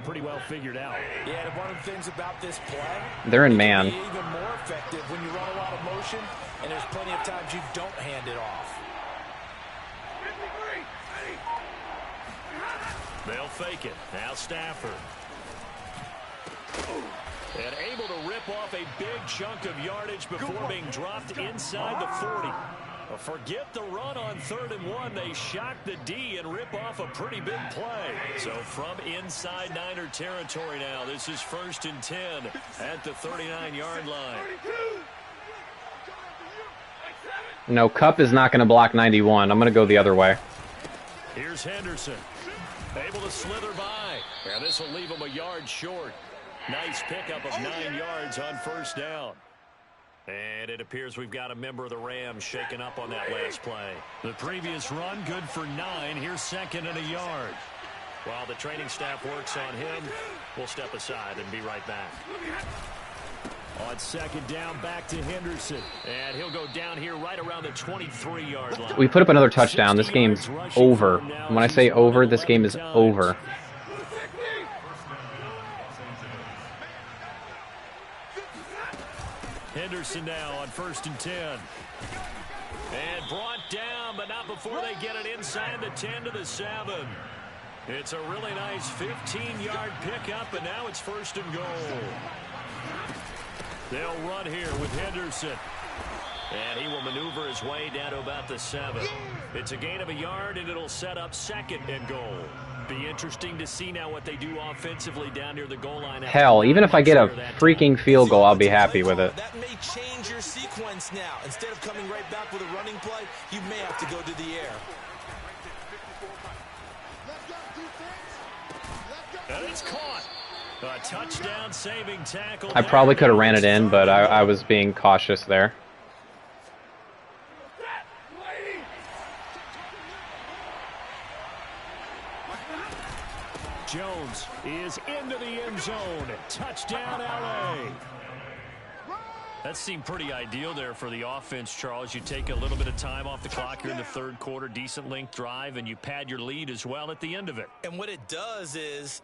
pretty well figured out. Yeah, and one of the things about this play, they're in man. even more effective when you run a lot of motion, and there's plenty of times you don't hand it off. They'll fake it. Now Stafford. And able to rip off a big chunk of yardage before being dropped inside the 40. Forget the run on 3rd and 1. They shock the D and rip off a pretty big play. So from inside Niner territory now, this is 1st and 10 at the 39-yard line. No, Kupp is not going to block 91. I'm going to go the other way. Here's Henderson. Able to slither by. And this will leave him a yard short. Nice pickup of 9 yards on 1st down. And it appears we've got a member of the Rams shaken up on that last play. The previous run, good for 9. Here's 2nd and a yard. While the training staff works on him, we'll step aside and be right back. On 2nd down, back to Henderson. And he'll go down here right around the 23-yard line. We put up another touchdown. This game's over. When I say over, this game is over. Henderson now on 1st and 10. And brought down, but not before they get it inside the 10 to the 7. It's a really nice 15-yard pickup, and now it's 1st and goal. They'll run here with Henderson. And he will maneuver his way down to about the 7. It's a gain of a yard, and it'll set up 2nd and goal. Be interesting to see now what they do offensively down near the goal line. Hell, even if I get a freaking field goal, I'll be happy with it. That may change your sequence now. Instead of coming right back with a running play, you may have to go to the air. And it's caught. A touchdown saving tackle. I probably could have ran it in, but I was being cautious there. Jones is into the end zone. Touchdown, LA. That seemed pretty ideal there for the offense, Charles. You take a little bit of time off the clock here in the 3rd quarter, decent length drive, and you pad your lead as well at the end of it. And what it does is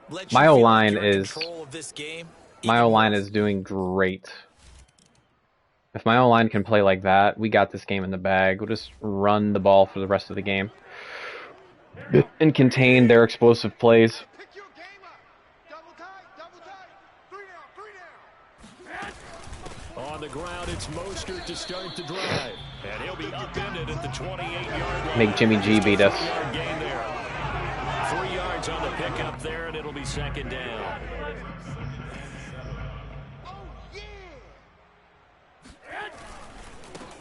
let my O-line is doing great. If my O-line can play like that, we got this game in the bag. We'll just run the ball for the rest of the game and contain their explosive plays. On the ground, it's Mostert to start the drive. And he'll be upended at the 28-yard line. Make Jimmy G beat us. 3 yards on the pickup there, and it'll be 2nd down.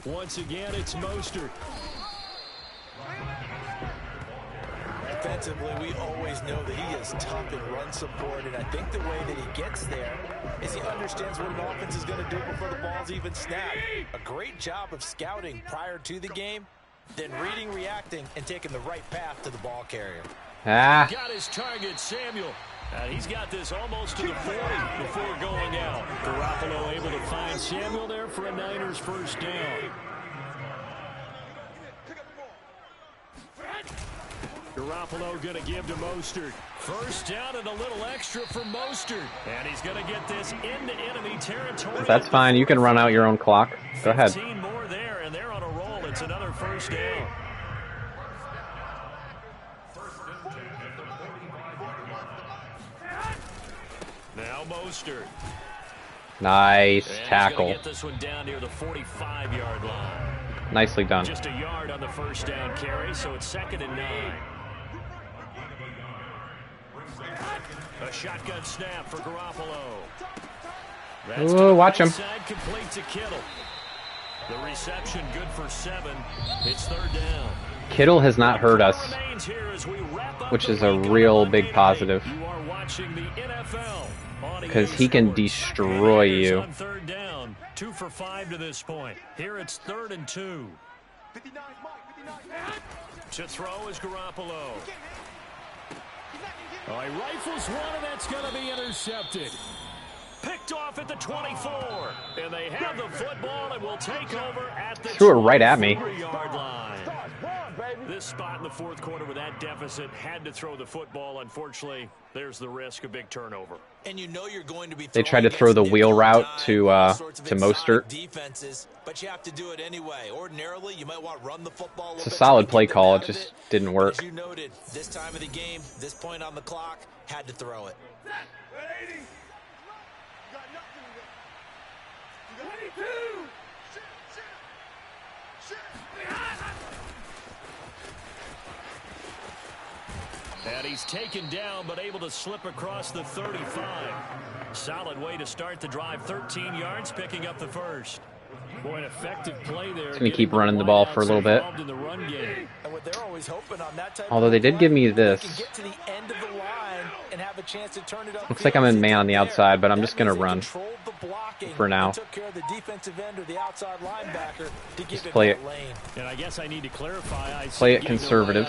Once again, it's Mostert. Defensively, we always know that he is tough in run support, and I think the way that he gets there is he understands what an offense is going to do before the ball's even snapped. A great job of scouting prior to the game, then reading, reacting, and taking the right path to the ball carrier. Got his target, Samuel. And he's got this almost to the 40 before going out. Garoppolo able to find Samuel there for a Niners 1st down. Garoppolo going to give to Mostert. 1st down and a little extra for Mostert. And he's going to get this into enemy territory. That's fine. You can run out your own clock. Go ahead. 15 more there, and they're on a roll. It's another 1st down. Now Mostert. Nice tackle. Get this one down near the 45-yard line. Nicely done. Just a yard on the 1st down carry, so it's 2nd and 9. A shotgun snap for Garoppolo. Ooh, watch him. Complete to Kittle. The reception good for 7. It's 3rd down. Kittle has not hurt us, which is a real big positive. You are watching the NFL because he can destroy you. On 3rd down, 2 for 5 to this point. Here it's 3rd and 2. To throw is Garoppolo. Oh, he rifles one, and that's going to be intercepted. Picked off at the 24, and they have the football and will take over at the threw it right at me. 24-yard line. This spot in the fourth quarter with that deficit, had to throw the football. Unfortunately, there's the risk of big turnover. And you know you're going to be They tried to throw the wheel route to Mostert. Defenses, but you have to do it anyway. Ordinarily, you might want to run the football. It's a solid play call. It just didn't work. As you noted, this time of the game, this point on the clock, had to throw it. And he's taken down, but able to slip across the 35. Solid way to start the drive. 13 yards, picking up the first. Boy, an effective play there. He's going to keep running the ball for a little bit. Although they did give me this. Looks like I'm in man on the outside, but I'm just going to run for now. Just play it. And I guess I need to clarify. Play it conservative.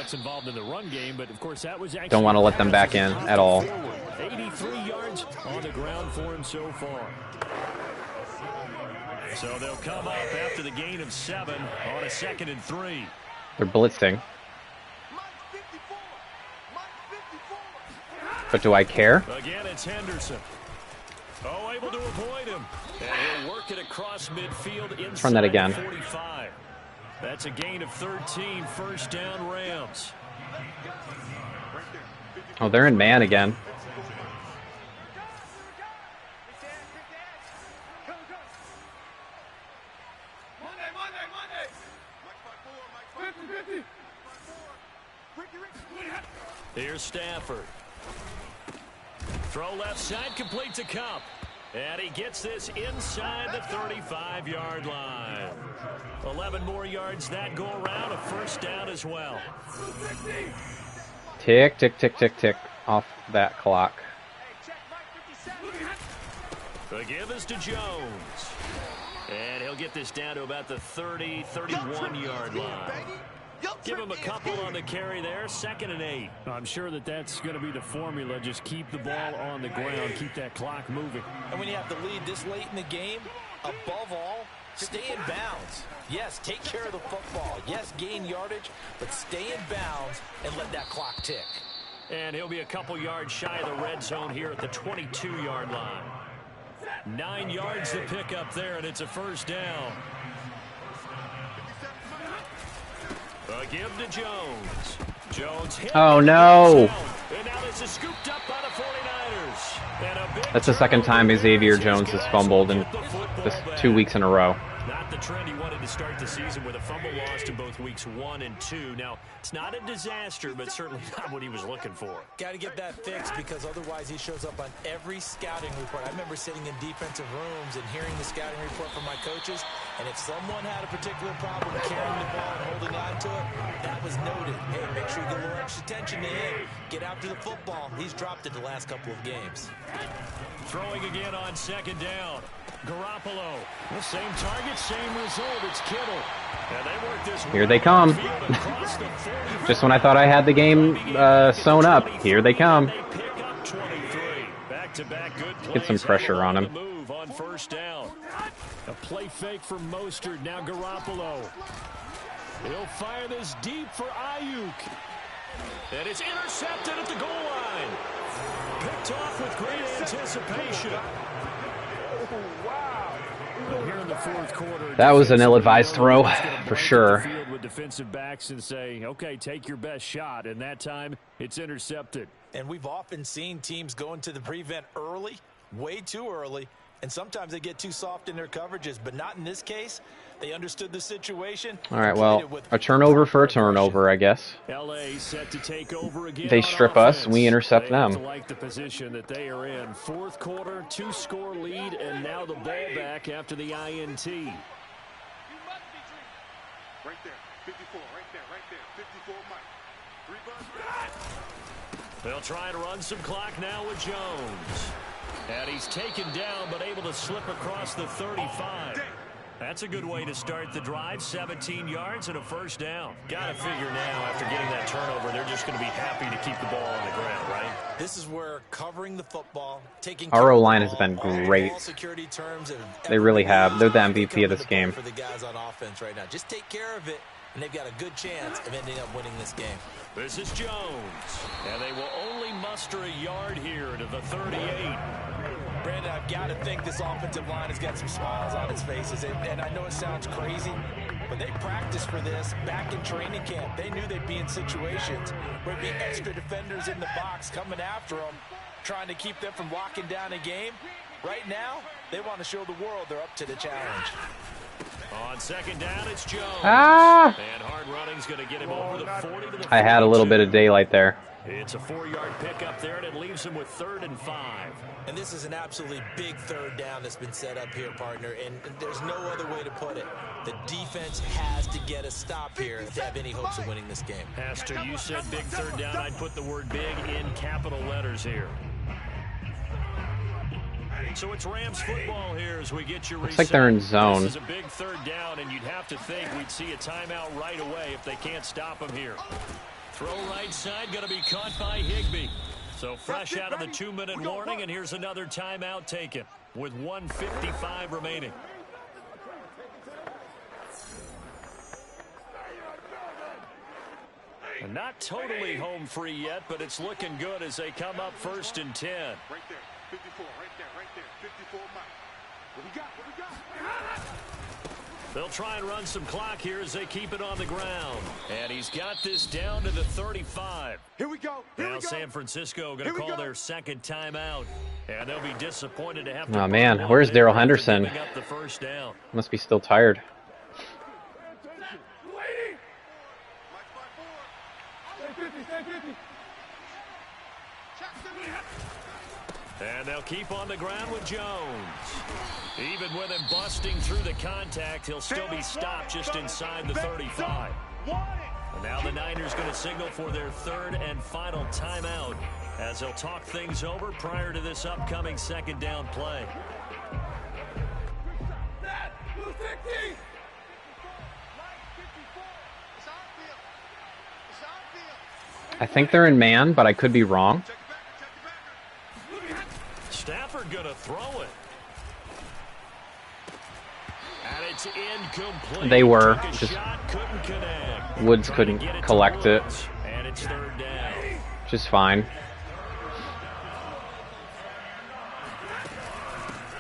Don't want to let them back in at all. 83 yards on the ground for him so far. So they'll come up after the gain of 7 on a 2nd and 3. They're blitzing. But do I care? Again, it's Henderson. Oh, able to avoid him. And he'll work it across midfield inside. Let's run that again. 45. That's a gain of 13. First down, Rams. Oh, they're in man again. Here's Stafford. Throw left side, complete to Cup. And he gets this inside the 35-yard line. 11 more yards that go around, a first down as well. Tick, tick, tick, tick, tick off that clock. The give is to Jones. And he'll get this down to about the 30, 31-yard line. Give him a couple on the carry there, 2nd and 8. I'm sure that's going to be the formula. Just keep the ball on the ground, keep that clock moving. And when you have to lead this late in the game, above all, stay in bounds. Yes, take care of the football. Yes, gain yardage, but stay in bounds and let that clock tick. And he'll be a couple yards shy of the red zone here at the 22-yard line. 9 yards to pick up there, and it's a first down. A give to Jones. Jones hit. Oh, no. And now this is scooped up by the 49ers. And a big That's the second time Xavier Jones has fumbled in this 2 weeks in a row. Not the trend he wanted to start the season with a fumble lost in both weeks 1 and 2. Now, it's not a disaster, but certainly not what he was looking for. Got to get that fixed because otherwise he shows up on every scouting report. I remember sitting in defensive rooms and hearing the scouting report from my coaches, and if someone had a particular problem carrying the ball and holding on to it, that was noted. Hey, make sure you get a little extra attention to him. Get after the football. He's dropped it the last couple of games. Throwing again on 2nd down. Garoppolo. The same target, same result. It's Kittle. And they work this. Here they come. Just when I thought I had the game sewn up, here they come. Back-to-back good plays. Get some pressure on him. Move on first down. A play fake for Mostert. Now Garoppolo. He'll fire this deep for Ayuk. And it's intercepted at the goal line. Picked off with great anticipation. Here in the fourth quarter, that was an ill-advised throw, for sure. With defensive backs and say, okay, take your best shot. And that time, it's intercepted. And we've often seen teams go into the prevent early, way too early, and sometimes they get too soft in their coverages, but not in this case. They understood the situation. All right, well, a turnover for a turnover, I guess. LA set to take over again. They strip us, we intercept them. Like the position that they are in. Fourth quarter, 2-score lead, and now the ball back after the INT. You must be drinking. Right there, 54, right there, 54, Mike. 3 bucks. They'll try to run some clock now with Jones. And he's taken down, but able to slip across the 35. That's a good way to start the drive. 17 yards and a first down. Got to figure now, after getting that turnover, they're just going to be happy to keep the ball on the ground, right? This is where covering the football, taking our O-line has been great. They really have. They're the MVP of this game. For the guys on offense right now. Just take care of it. and they've got a good chance of ending up winning this game. This is Jones, and they will only muster a yard here to the 38. Brandon, I've got to think this offensive line has got some smiles on its faces, and I know it sounds crazy, but they practiced for this back in training camp. They knew they'd be in situations where there'd be extra defenders in the box coming after them, trying to keep them from locking down a game. Right now, they want to show the world they're up to the challenge. On second down, it's Jones. Ah! And hard running's going to get him over the 40 to the 42. I had a little bit of daylight there. It's a 4-yard pickup there, and it leaves him with 3rd and 5. And this is an absolutely big third down that's been set up here, partner, and there's no other way to put it. The defense has to get a stop here if they have any hopes of winning this game. Pastor, you said big third down. I'd put the word big in capital letters here. So it's Rams football here as we get your reset. Looks like they're in zone. This is a big third down, and you'd have to think we'd see a timeout right away if they can't stop him here. Throw right side, going to be caught by Higbee. So fresh out of the 2-minute warning, and here's another timeout taken with 1:55 remaining. And not totally home free yet, but it's looking good as they come up 1st and 10. Right there. 54, right there. 54 Mike. What we got? What we got? They'll try and run some clock here as they keep it on the ground. And he's got this down to the 35. Here we go. Here now we go. San Francisco going to call their second timeout. And they'll be disappointed to have to... Oh, man. Where's Darrell Henderson? Giving up the first down. Must be still tired. And they'll keep on the ground with Jones. Even with him busting through the contact, he'll still be stopped just inside the 35. And now the Niners going to signal for their 3rd and final timeout as they'll talk things over prior to this upcoming second down play. I think they're in man, but I could be wrong. Stafford going to throw it. And it's incomplete. They were. Took a Just shot, couldn't connect. Woods Trying couldn't to get collect to it. Woods, and it's 3rd down. Just fine.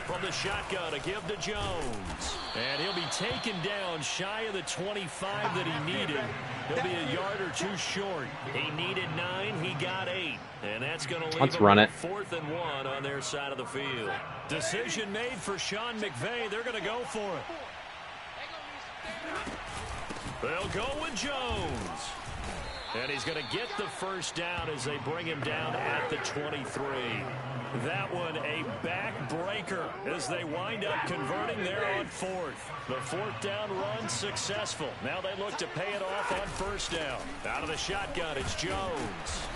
From the shotgun, a give to Jones. And he'll be taken down shy of the 25 that he needed. He'll be a yard or 2 short. He needed 9, he got 8. And that's going to leave Let's him run with it. 4th and 1 on their side of the field. Decision made for Sean McVay. They're going to go for it. They'll go with Jones. And he's going to get the first down as they bring him down at the 23. That one a backbreaker as they wind up converting there on 4th. The 4th down run successful. Now they look to pay it off on 1st down. Out of the shotgun, it's Jones.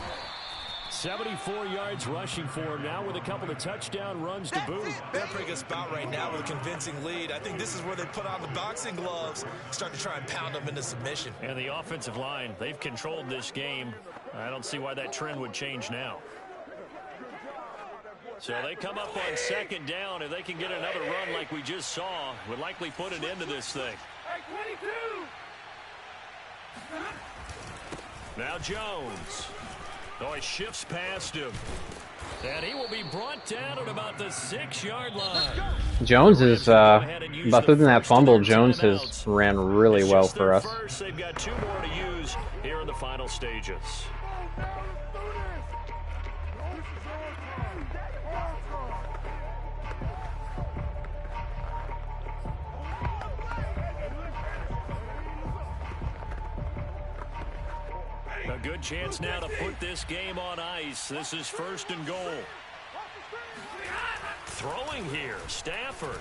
74 yards rushing for him now with a couple of touchdown runs to boot. They're in a pretty good spot right now with a convincing lead. I think this is where they put on the boxing gloves, start to try and pound them into submission. And the offensive line, they've controlled this game. I don't see why that trend would change now. So they come up on 2nd down. If they can get another run like we just saw, would likely put an end to this thing. Now Jones. Oh, he shifts past him. And he will be brought down at about the 6-yard line. Jones is, other than that fumble, Jones has ran really well for us. First, they've got 2 more to use here in the final stages. A good chance now to put this game on ice. This is 1st and goal. Throwing here, Stafford.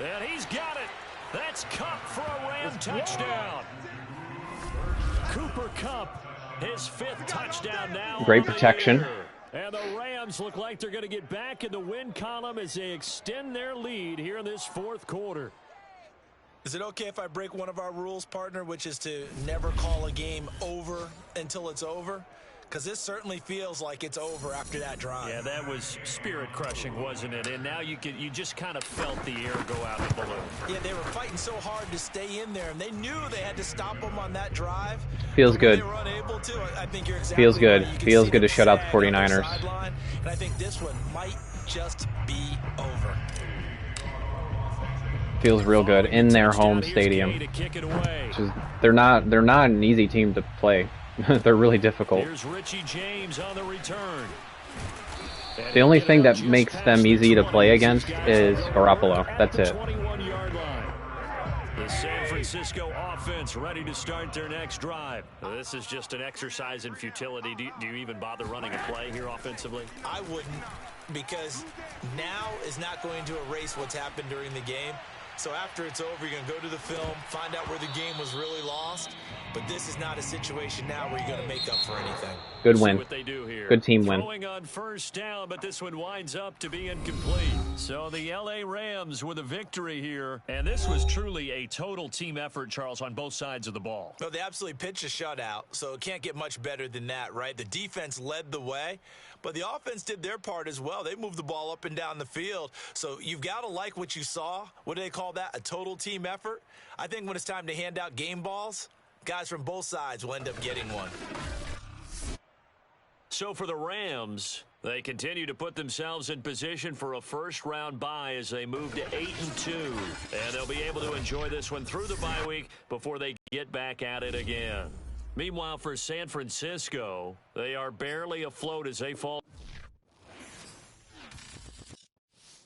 And he's got it. That's Kupp for a Ram touchdown. Cooper Kupp, his 5th touchdown now. Great protection. And the Rams look like they're going to get back in the win column as they extend their lead here in this 4th quarter. Is it okay if I break one of our rules, partner, which is to never call a game over until it's over? because this certainly feels like it's over after that drive. Yeah, that was spirit-crushing, wasn't it? And now you just kind of felt the air go out of the balloon. Yeah, they were fighting so hard to stay in there, and they knew they had to stop them on that drive. Feels good. They were unable to. I think you're exactly Feels good. right. You can Feels see good to them shut out the sad on their 49ers. sideline, and I think this one might just be over. Feels real good in their home stadium. They're not an easy team to play. They're really difficult. Here's Richie James on the return. The only thing that makes them easy to play against is Garoppolo. That's it. 21-yard line. The San Francisco offense ready to start their next drive. This is just an exercise in futility. Do you even bother running a play here offensively? I wouldn't, because now is not going to erase what's happened during the game. So after it's over, you're going to go to the film, find out where the game was really lost. But this is not a situation now where you're going to make up for anything. Good win. What they do here. Good team win. Throwing on first down, but this one winds up to be incomplete. So the LA Rams with a victory here. And this was truly a total team effort, Charles, on both sides of the ball. No, they absolutely pitched a shutout, so it can't get much better than that, right? The defense led the way, but the offense did their part as well. They moved the ball up and down the field. So you've got to like what you saw. What do they call that? A total team effort? I think when it's time to hand out game balls, guys from both sides will end up getting one. So for the Rams, they continue to put themselves in position for a first-round bye as they move to 8-2. And they'll be able to enjoy this one through the bye week before they get back at it again. Meanwhile, for San Francisco, they are barely afloat as they fall.